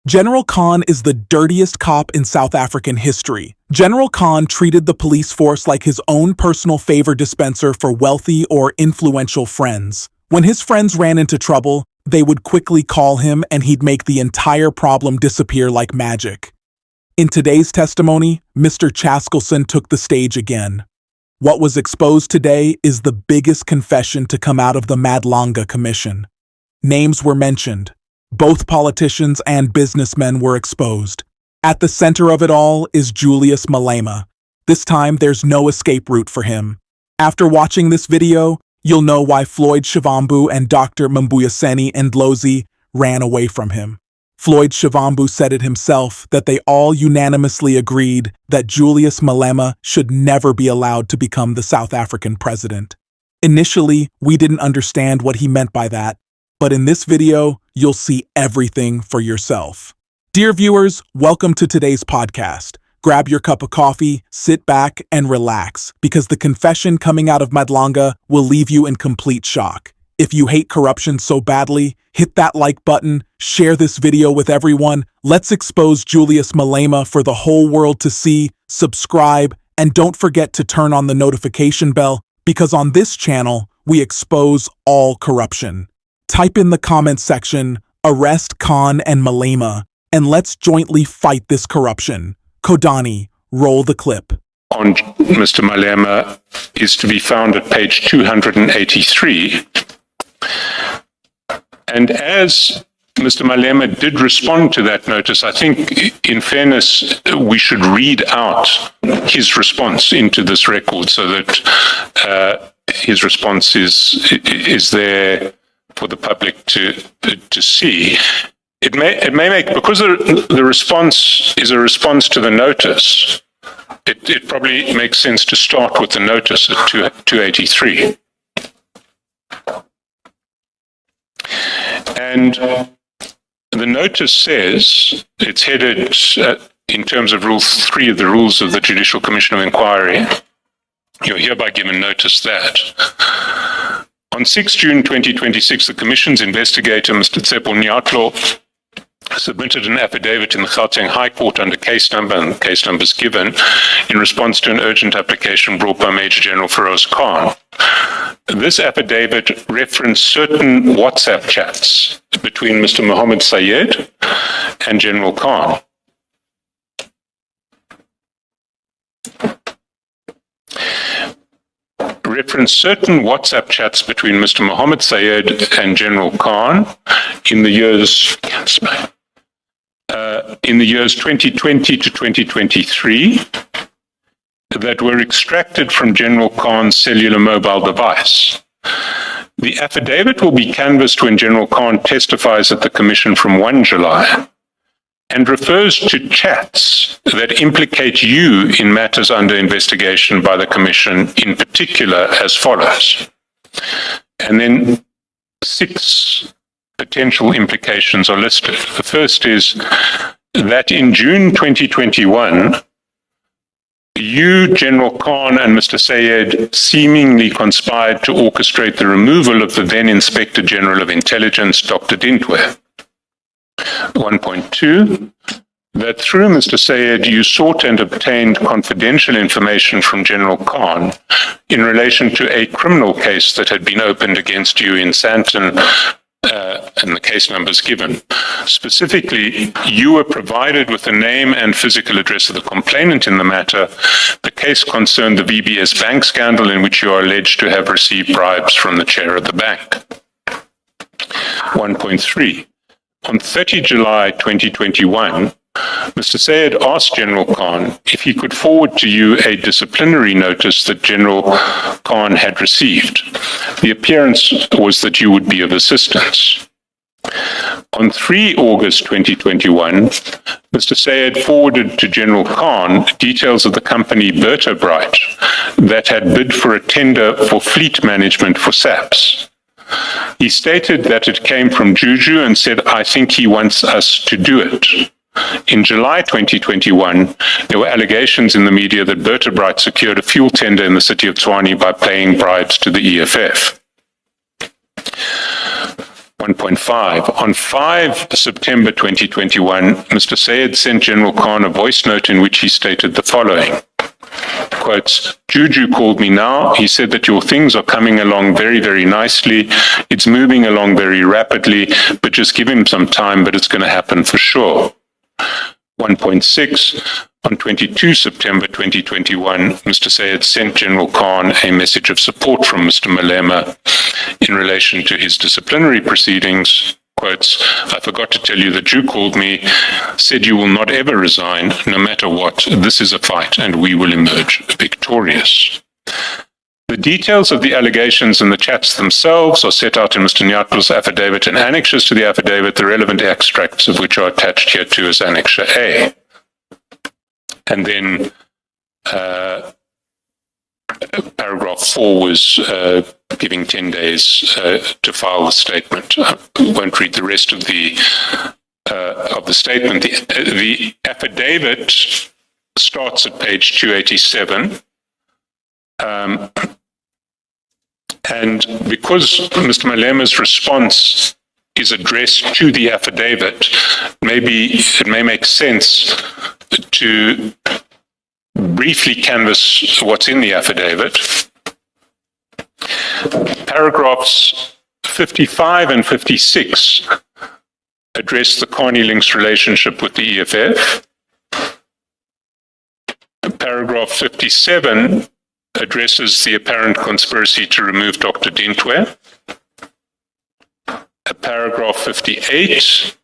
General Khan is the dirtiest cop in South African history. General Khan treated the police force like his own personal favor dispenser for wealthy or influential friends. When his friends ran into trouble, they would quickly call him and he'd make the entire problem disappear like magic. In today's testimony, Mr. Chaskalson took the stage again. What was exposed today is the biggest confession to come out of the Madlanga Commission. Names were mentioned. Both politicians and businessmen were exposed. At the center of it all is Julius Malema. This time, there's no escape route for him. After watching this video, you'll know why Floyd Shivambu and Dr. Mbuyiseni Ndlozi ran away from him. Floyd Shivambu said it himself that they all unanimously agreed that Julius Malema should never be allowed to become the South African president. Initially, we didn't understand what he meant by that, but in this video, you'll see everything for yourself. Dear viewers, welcome to today's podcast. Grab your cup of coffee, sit back, and relax, because the confession coming out of Madlanga will leave you in complete shock. If you hate corruption so badly, hit that like button, share this video with everyone. Let's expose Julius Malema for the whole world to see, subscribe, and don't forget to turn on the notification bell, because on this channel, we expose all corruption. Type in the comment section, arrest Khan and Malema, and let's jointly fight this corruption. Kodani, roll the clip. On Mr. Malema is to be found at page 283. And as Mr. Malema did respond to that notice, I think, in fairness, we should read out his response into this record so that his response is there for the public to see. It may make, because the response is a response to the notice, it probably makes sense to start with the notice at 283. And the notice says, it's headed in terms of Rule 3 of the Rules of the Judicial Commission of Inquiry, you're hereby given notice that on 6 June 2026, the Commission's investigator, Mr. Tsepo Nyatlo, submitted an affidavit in the Gauteng High Court under case number, and the case number is given, in response to an urgent application brought by Major General Feroz Khan. This affidavit referenced certain WhatsApp chats between Mr. Mohammed Sayed and General Khan. Referenced certain WhatsApp chats between Mr. Mohammed Sayed and General Khan in the years 2020 to 2023 that were extracted from General Khan's cellular mobile device. The affidavit will be canvassed when General Khan testifies at the Commission from 1 July and refers to chats that implicate you in matters under investigation by the Commission, in particular as follows. And then 6 potential implications are listed. The first is that in June 2021, you, General Khan, and Mr. Sayed seemingly conspired to orchestrate the removal of the then Inspector General of Intelligence, Dr. Dintwe. 1.2, that through Mr. Sayed, you sought and obtained confidential information from General Khan in relation to a criminal case that had been opened against you in Sandton, and the case numbers given. Specifically, you were provided with the name and physical address of the complainant in the matter. The case concerned the VBS bank scandal in which you are alleged to have received bribes from the chair of the bank. 1.3. On 30 July 2021, Mr. Sayed asked General Khan if he could forward to you a disciplinary notice that General Khan had received. The appearance was that you would be of assistance. On 3 August 2021, Mr. Sayed forwarded to General Khan details of the company Burry'S that had bid for a tender for fleet management for SAPS. He stated that it came from Juju and said, I think he wants us to do it. In July 2021, there were allegations in the media that Burry'S secured a fuel tender in the city of Tshwane by paying bribes to the EFF. 1.5. On 5 September 2021, Mr. Sayed sent General Khan a voice note in which he stated the following. Quotes, Juju called me now. He said that your things are coming along very, very nicely. It's moving along very rapidly, but just give him some time, but it's going to happen for sure. 1.6. On 22 September 2021, Mr. Sayed sent General Khan a message of support from Mr. Malema in relation to his disciplinary proceedings. Quotes, I forgot to tell you that you called me, said you will not ever resign, no matter what. This is a fight and we will emerge victorious. The details of the allegations and the chats themselves are set out in Mr. Nyatlo's affidavit and annexures to the affidavit, the relevant extracts of which are attached here to as Annexure A. And then paragraph 4 was giving 10 days to file the statement. I won't read the rest of the statement. The affidavit starts at page 287. And because Mr. Malema's response is addressed to the affidavit, maybe it may make sense to briefly canvass what's in the affidavit. Paragraphs 55 and 56 address the Carney Links relationship with the EFF. Paragraph 57 addresses the apparent conspiracy to remove Dr. Dintwe. Paragraph 58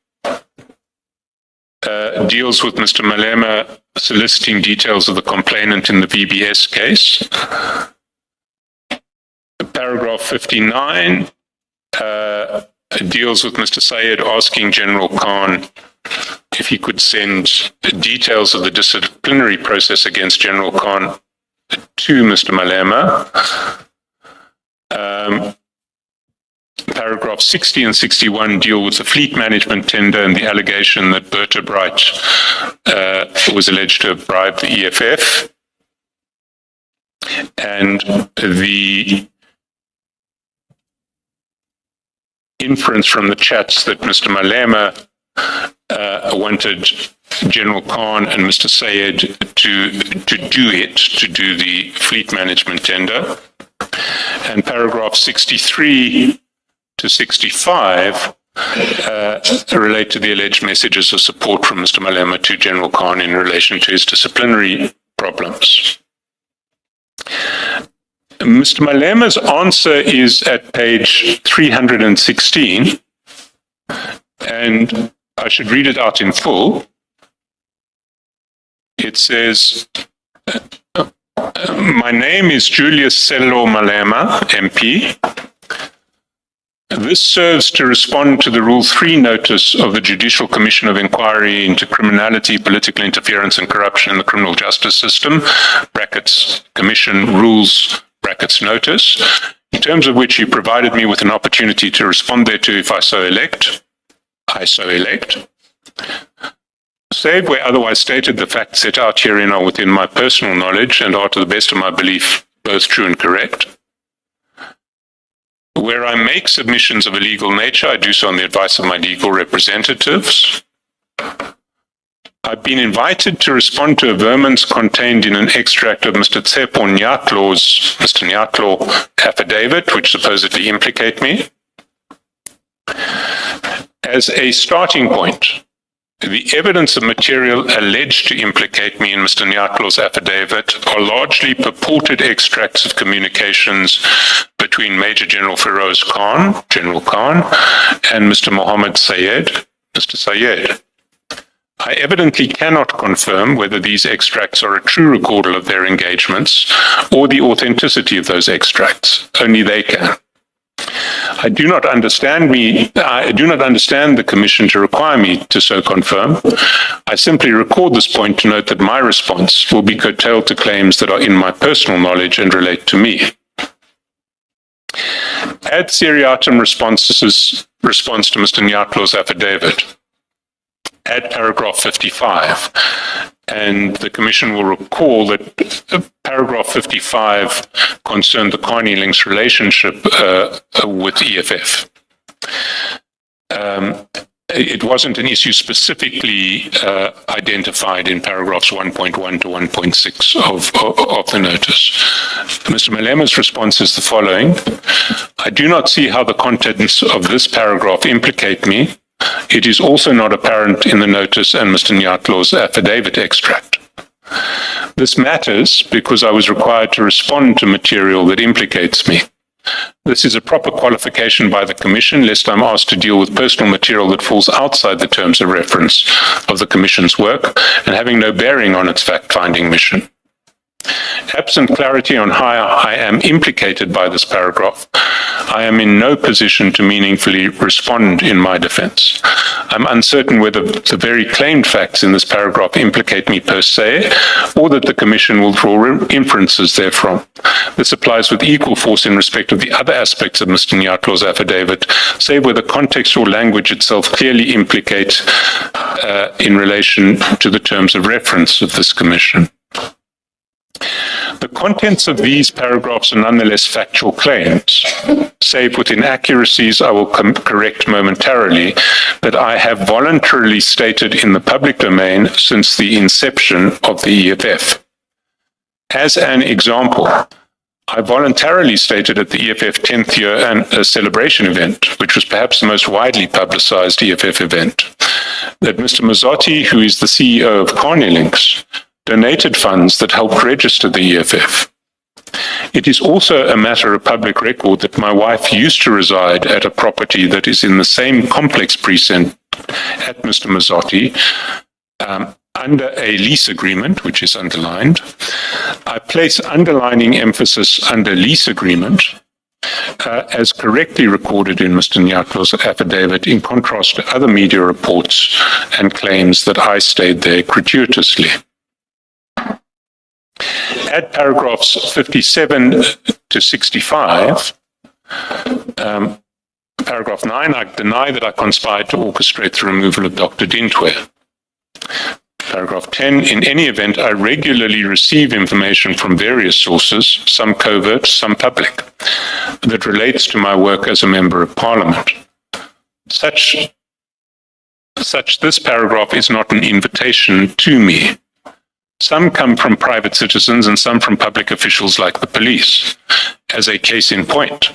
deals with Mr. Malema soliciting details of the complainant in the VBS case. Paragraph 59 deals with Mr. Sayed asking General Khan if he could send details of the disciplinary process against General Khan to Mr. Malema. Paragraph 60 and 61 deal with the fleet management tender and the allegation that Berta Bright was alleged to have bribed the EFF. And the inference from the chats that Mr. Malema wanted General Khan and Mr. Sayed to do the fleet management tender. And paragraph 63 to 65 relate to the alleged messages of support from Mr. Malema to General Khan in relation to his disciplinary problems. Mr. Malema's answer is at page 316, and I should read it out in full. It says, my name is Julius Malema, MP. This serves to respond to the Rule 3 notice of the Judicial Commission of Inquiry into Criminality, Political Interference and Corruption in the Criminal Justice System, brackets Commission Rules, brackets Notice, in terms of which you provided me with an opportunity to respond thereto if I so elect. I so elect. Save where otherwise stated, the facts set out herein are within my personal knowledge and are to the best of my belief both true and correct. Where I make submissions of a legal nature, I do so on the advice of my legal representatives. I've been invited to respond to a vermins contained in an extract of Mr. Mr. Nyatlo affidavit, which supposedly implicate me. As a starting point, the evidence of material alleged to implicate me in Mr. Nyatlo's affidavit are largely purported extracts of communications between Major General Feroz Khan, General Khan, and Mr. Mohammed Sayed, Mr. Sayed. I evidently cannot confirm whether these extracts are a true recordal of their engagements or the authenticity of those extracts. Only they can. I do not understand the Commission to require me to so confirm. I simply record this point to note that my response will be curtailed to claims that are in my personal knowledge and relate to me. Ad seriatim response to Mr. Nyatlo's affidavit. Add paragraph 55. And the Commission will recall that paragraph 55 concerned the Carney Links relationship with EFF. it wasn't an issue specifically identified in paragraphs 1.1 to 1.6 of the notice. Mr. Malema's response is the following. I do not see how the contents of this paragraph implicate me. It is also not apparent in the notice and Mr. Nyatlow's affidavit extract. This matters because I was required to respond to material that implicates me. This is a proper qualification by the Commission, lest I'm asked to deal with personal material that falls outside the terms of reference of the Commission's work and having no bearing on its fact-finding mission. Absent clarity on how I am implicated by this paragraph, I am in no position to meaningfully respond in my defense. I'm uncertain whether the very claimed facts in this paragraph implicate me per se, or that the Commission will draw inferences therefrom. This applies with equal force in respect of the other aspects of Mr. Nyatlow's affidavit, save where the context or language itself clearly implicate in relation to the terms of reference of this Commission. The contents of these paragraphs are nonetheless factual claims. Save with inaccuracies, I will correct momentarily that I have voluntarily stated in the public domain since the inception of the EFF. As an example, I voluntarily stated at the EFF 10th year celebration event, which was perhaps the most widely publicized EFF event, that Mr. Mazzotti, who is the CEO of Carnelinks, donated funds that helped register the EFF. It is also a matter of public record that my wife used to reside at a property that is in the same complex precinct at Mr. Mazzotti, under a lease agreement, which is underlined. I place underlining emphasis under lease agreement, as correctly recorded in Mr. Nyatlow's affidavit, in contrast to other media reports and claims that I stayed there gratuitously. Add paragraphs 57 to 65. Paragraph 9, I deny that I conspired to orchestrate the removal of Dr. Dintwe. Paragraph 10, in any event, I regularly receive information from various sources, some covert, some public, that relates to my work as a Member of Parliament. Such this paragraph is not an invitation to me. Some come from private citizens and some from public officials like the police. As a case in point,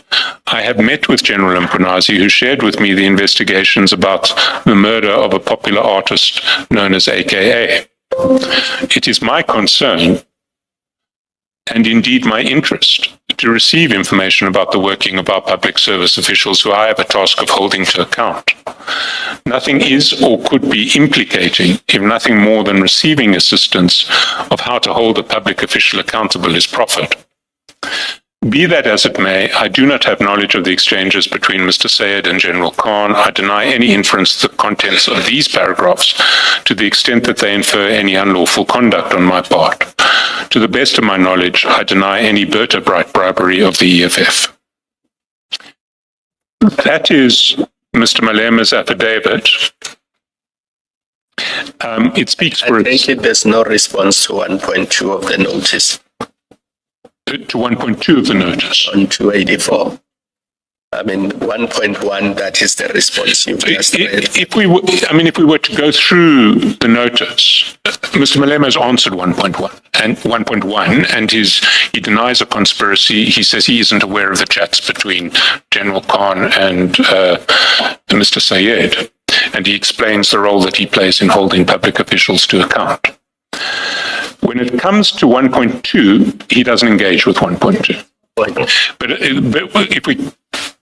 I have met with General Mkhwanazi, who shared with me the investigations about the murder of a popular artist known as AKA. It is my concern, and indeed my interest, to receive information about the working of our public service officials who I have a task of holding to account. Nothing is or could be implicating, if nothing more than receiving assistance of how to hold a public official accountable is proffered. Be that as it may, I do not have knowledge of the exchanges between Mr. Sayed and General Khan. I deny any inference to the contents of these paragraphs to the extent that they infer any unlawful conduct on my part. To the best of my knowledge, I deny any vertebrate bribery of the EFF. That is Mr. Malema's affidavit. It speaks for I take it there's no response to 1.2 of the notice. To 1.2 of the notice. On 284. I mean, 1.1, that is the response you just read. If we were to go through the notice, Mr. Malema has answered 1.1, and he denies a conspiracy. He says he isn't aware of the chats between General Khan and Mr. Sayed, and he explains the role that he plays in holding public officials to account. When it comes to 1.2, he doesn't engage with 1.2. But if we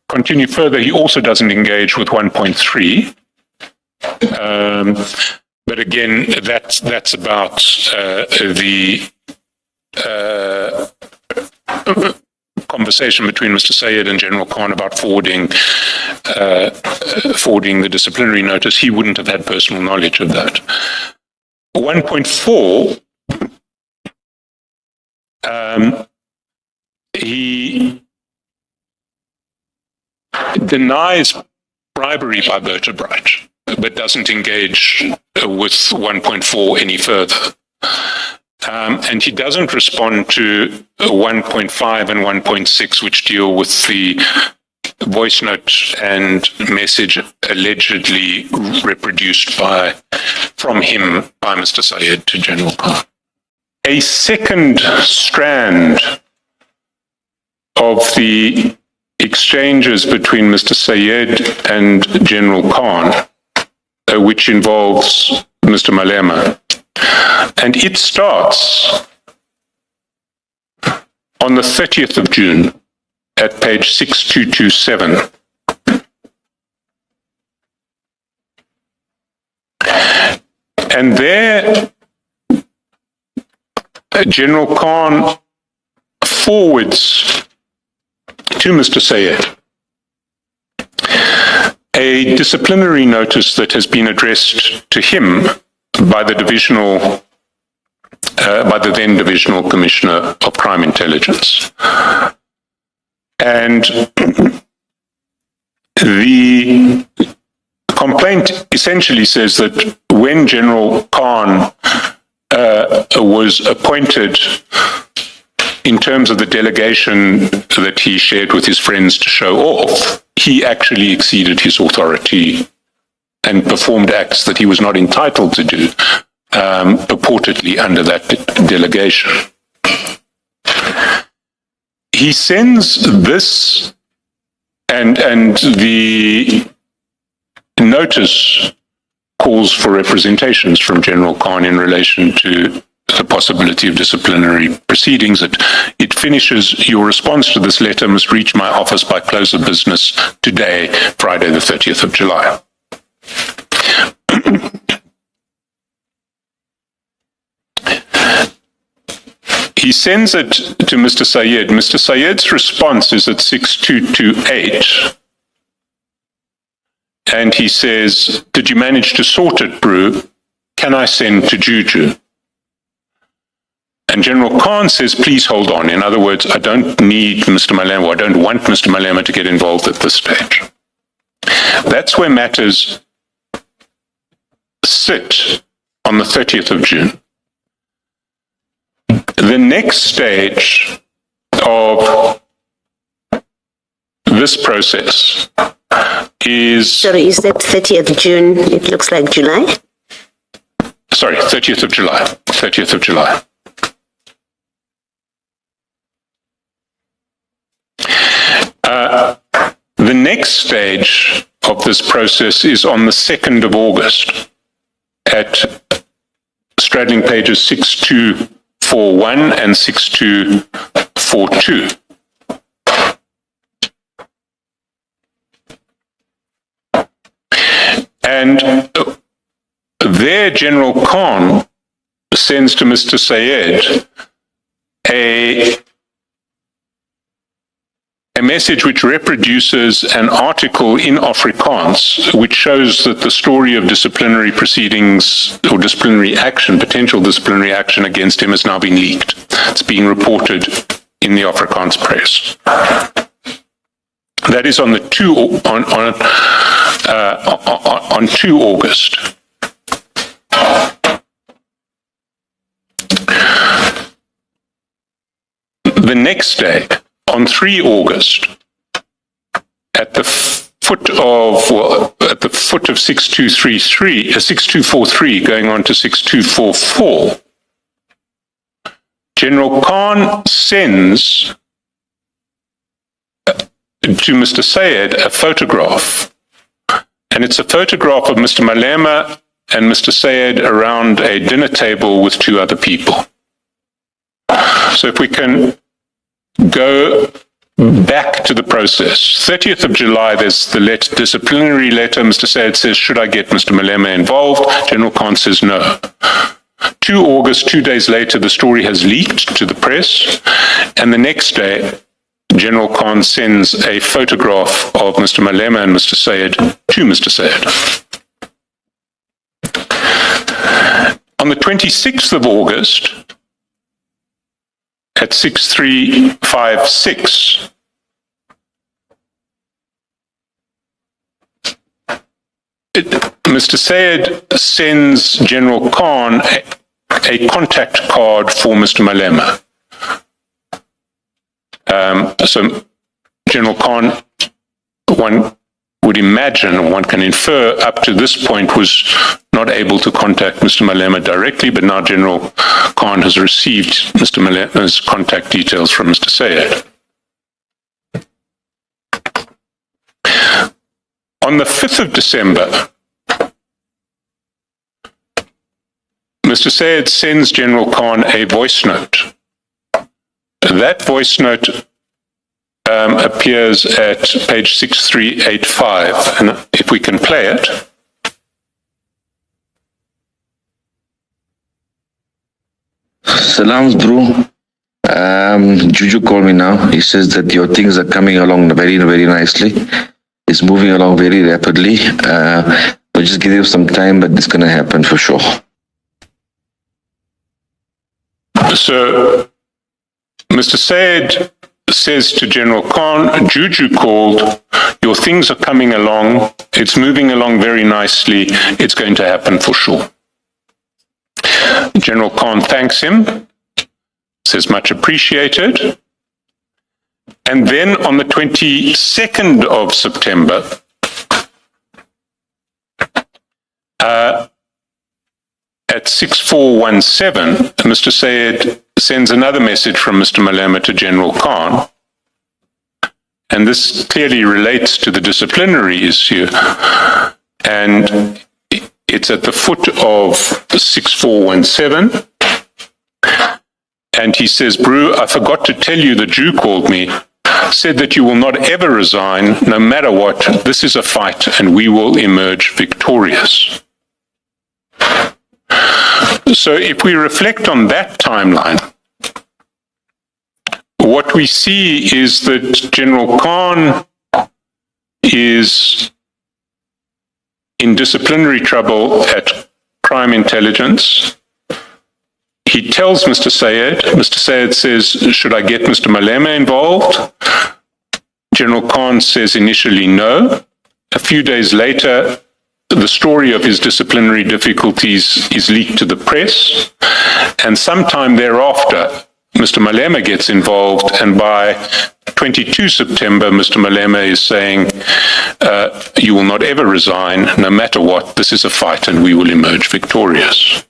continue further, he also doesn't engage with 1.3. But again, that's about the conversation between Mr. Sayed and General Khan about forwarding the disciplinary notice. He wouldn't have had personal knowledge of that. 1.4, he denies bribery by vertebrate, but doesn't engage with 1.4 any further. And he doesn't respond to 1.5 and 1.6, which deal with the voice note and message allegedly reproduced from him by Mr. Sayed to General Khan. A second strand of the exchanges between Mr. Sayed and General Khan, which involves Mr. Malema, and it starts on the 30th of June at page 6227. And there, General Khan forwards to Mr. Sayed a disciplinary notice that has been addressed to him by the then Divisional Commissioner of Crime Intelligence. And the complaint essentially says that when General Khan was appointed in terms of the delegation that he shared with his friends to show off, he actually exceeded his authority and performed acts that he was not entitled to do, purportedly under that delegation. He sends this and the notice calls for representations from General Khan in relation to the possibility of disciplinary proceedings. It finishes, your response to this letter must reach my office by close of business today, Friday the 30th of July. He sends it to Mr. Sayed. Mr. Sayed's response is at 6228. And he says, did you manage to sort it, Brew? Can I send to Juju? And General Khan says, please hold on. In other words, I don't need Mr. Malema, I don't want Mr. Malema to get involved at this stage. That's where matters sit on the 30th of June. The next stage of this process is... Sorry, is that 30th of June? It looks like July? Sorry, 30th of July. 30th of July. The next stage of this process is on the 2nd of August at straddling pages 6241 and 6242. And there General Khan sends to Mr. Sayed a message which reproduces an article in Afrikaans which shows that the story of disciplinary proceedings or disciplinary action, potential disciplinary action against him has now been leaked. It's being reported in the Afrikaans press. That is on the 2 August. The next day, on 3 August, at the foot of 6243, going on to 6244, General Khan sends to Mr. Sayed a photograph, and it's a photograph of Mr. Malema and Mr. Sayed around a dinner table with 2 other people. So if we can go back to the process. 30th of July, there's the disciplinary letter. Mr. Sayed says, should I get Mr. Malema involved? General Khan says no. 2 August, 2 days later, the story has leaked to the press. And the next day, General Khan sends a photograph of Mr. Malema and Mr. Sayed to Mr. Sayed. On the 26th of August, at 6356, Mr. Sayed sends General Khan a contact card for Mr. Malema. So General Khan one would imagine, one can infer up to this point, was not able to contact Mr. Malema directly, but now General Khan has received Mr. Malema's contact details from Mr. Sayed. On the 5th of December, Mr. Sayed sends General Khan a voice note. That voice note appears at page 6385, and if we can play it. Salams, bro. Juju called me now. He says that your things are coming along very, very nicely. It's moving along very rapidly. But just give you some time, but it's going to happen for sure. So, Mr. Sayed says to General Khan, Juju called, your things are coming along, it's moving along very nicely, it's going to happen for sure. General Khan thanks him, says much appreciated, and then on the 22nd of September, at 6417, Mr. Sayed sends another message from Mr. Malema to General Khan, and this clearly relates to the disciplinary issue, and it's at the foot of 6417, and he says, Brew, I forgot to tell you that Jew called me, said that you will not ever resign, no matter what, this is a fight, and we will emerge victorious. So if we reflect on that timeline, what we see is that General Khan is in disciplinary trouble at crime intelligence. He tells Mr. Sayed says, should I get Mr. Malema involved? General Khan says initially no. A few days later, the story of his disciplinary difficulties is leaked to the press, and sometime thereafter, Mr. Malema gets involved, and by 22 September, Mr. Malema is saying, you will not ever resign, no matter what, this is a fight, and we will emerge victorious.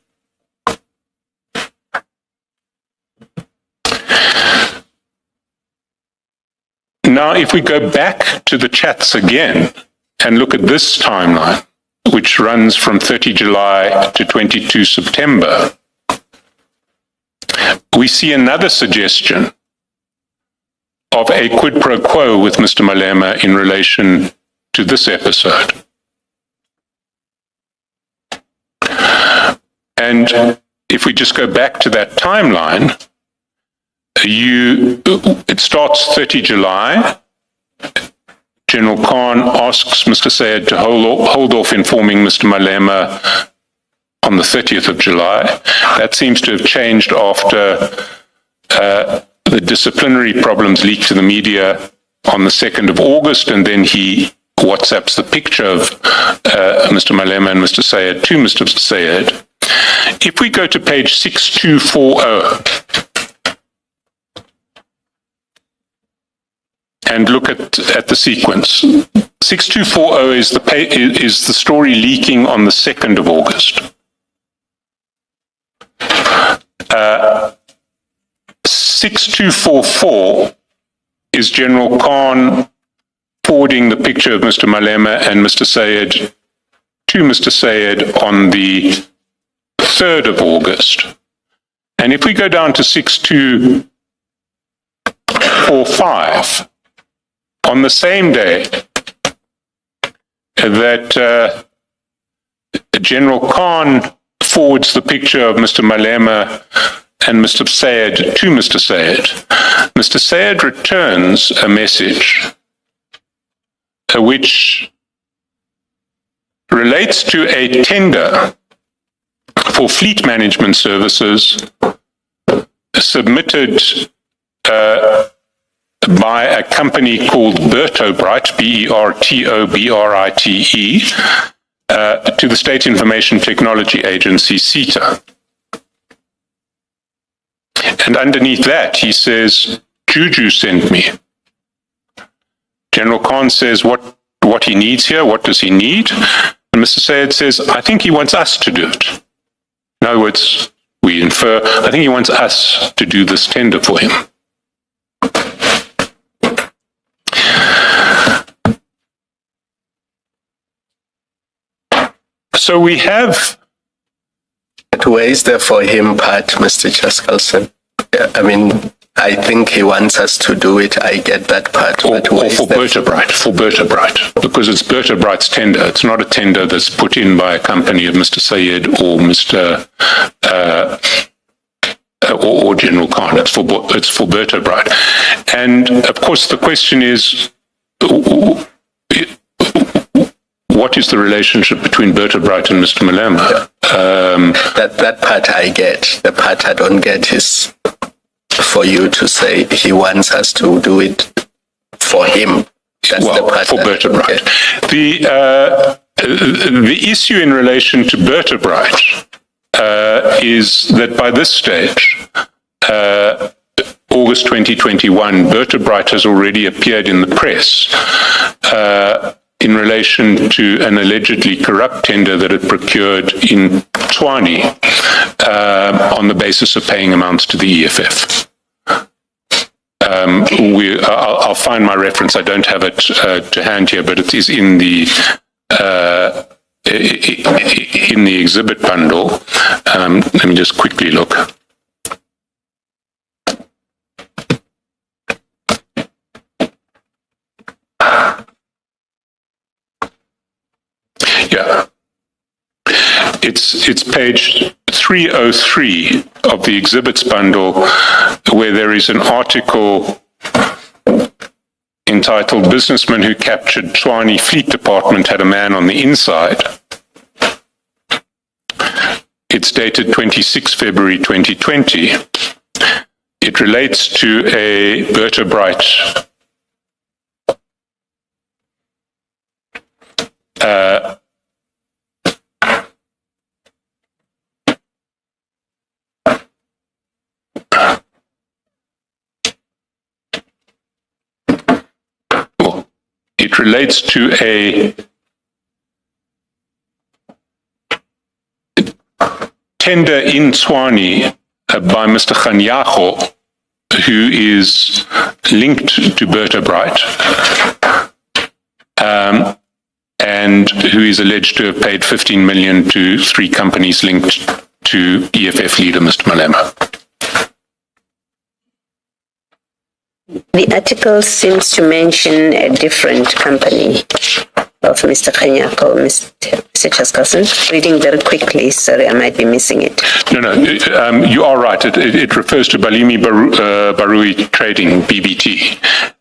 Now, if we go back to the chats again and look at this timeline, which runs from 30 July to 22 September, we see another suggestion of a quid pro quo with Mr. Malema in relation to this episode. And if we just go back to that timeline, it starts 30 July. General Khan asks Mr. Sayed to hold off informing Mr. Malema on the 30th of July. That seems to have changed after the disciplinary problems leaked to the media on the 2nd of August, and then he WhatsApps the picture of Mr. Malema and Mr. Sayed to Mr. Sayed. If we go to page 6240, and look at the sequence. 6240 is the story leaking on the 2nd of August. 6244 is General Khan forwarding the picture of Mr. Malema and Mr. Sayed to Mr. Sayed on the 3rd of August. And if we go down to 6245, on the same day that General Khan forwards the picture of Mr. Malema and Mr. Sayed to Mr. Sayed returns a message which relates to a tender for fleet management services submitted by a company called Bertobrite, Bertobrite, to the State Information Technology Agency, SITA. And underneath that, he says, Juju sent me. General Khan says, what what he needs here. What does he need? And Mr. Sayed says, I think he wants us to do it. In other words, we infer, I think he wants us to do this tender for him. So we have... Where is the for him part, Mr. Chaskalson? I mean, I think he wants us to do it. I get that part. Or for Berta Bright, because it's Berta Bright's tender. It's not a tender that's put in by a company of Mr. Sayed or Mr. Or General Khan. It's for Berta Bright. And of course, the question is, what is the relationship between Berta Bright and Mr. Malema? That part I get. The part I don't get is for you to say he wants us to do it for him. That's the part for Berta Bright. The issue in relation to Berta Bright is that by this stage, August 2021, Berta Bright has already appeared in the press in relation to an allegedly corrupt tender that it procured in Tshwane on the basis of paying amounts to the EFF. I'll find my reference. I don't have it to hand here, but it is in the exhibit bundle. Let me just quickly look. Yeah, it's page 303 of the exhibits bundle, where there is an article entitled "Businessman Who Captured Tshwane Fleet Department Had a Man on the Inside." It's dated 26 February 2020. It relates to a Berta Bright it relates to a tender in Tshwane by Mr. Khanyago, who is linked to Berta Bright, and who is alleged to have paid 15 million to 3 companies linked to EFF leader Mr. Malema. The article seems to mention a different company of Mr. Khanyago, Mr. Chaskalson. Reading very quickly, sorry, I might be missing it. No, you are right. It refers to Balimi Barui Trading, BBT.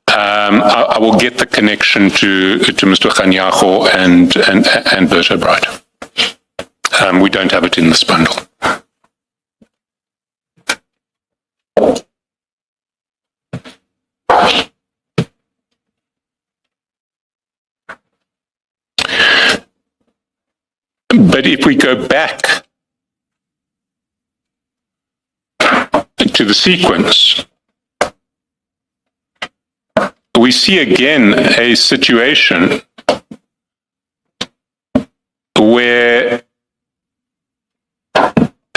I will get the connection to Mr. Khanyago and Berta Bright. We don't have it in this bundle. But if we go back to the sequence, we see again a situation where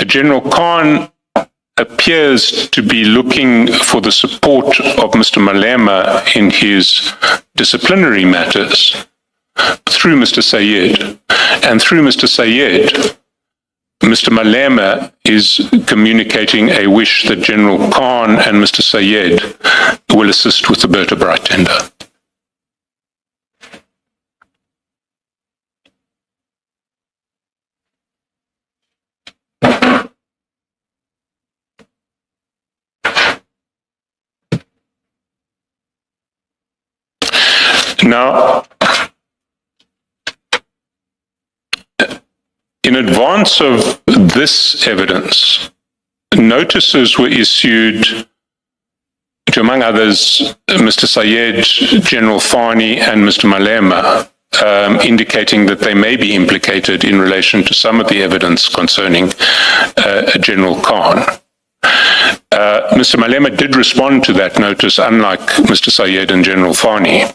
General Khan appears to be looking for the support of Mr. Malema in his disciplinary matters through Mr. Sayed. And through Mr. Sayed, Mr. Malema is communicating a wish that General Khan and Mr. Sayed will assist with the Berta Bright tender. Now, in advance of this evidence, notices were issued to, among others, Mr. Sayed, General Fani, and Mr. Malema, indicating that they may be implicated in relation to some of the evidence concerning General Khan. Mr. Malema did respond to that notice, unlike Mr. Sayed and General Fani.